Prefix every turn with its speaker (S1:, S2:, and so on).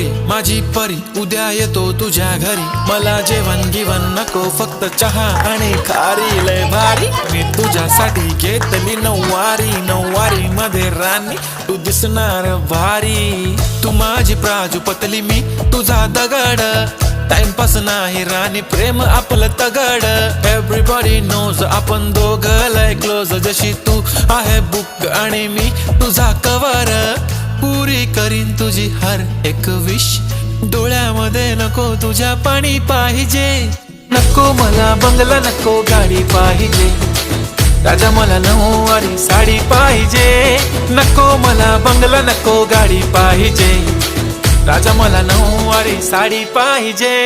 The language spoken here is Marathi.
S1: परी माझी परी उद्या येतो तुझ्या घरी. मला जेवण गिवण नको फक्त चहा आणि खारी. लय भारी मी तुझ्यासाठी घेतली नऊवारी. नऊवारी मध्ये राणी तू दिसणार भारी. तू माझी प्राजूपतली मी तुझा दगड. टाइमपास नाही राणी प्रेम आपलं तगड. एव्हरीबॉडी नोज आपण दोघं लय क्लोज. जशी तू आहे बुक आणि मी तुझा कवर. पुरी करीन तुझी हर एक विश. डोळ्यामध्ये नको तुझ्या पाणी पाहिजे. नको मला बंगला नको गाडी पाहिजे. राजा मला नऊवारी साडी पाहिजे. नको मला बंगला नको गाडी पाहिजे. राजा मला नऊवारी साडी पाहिजे.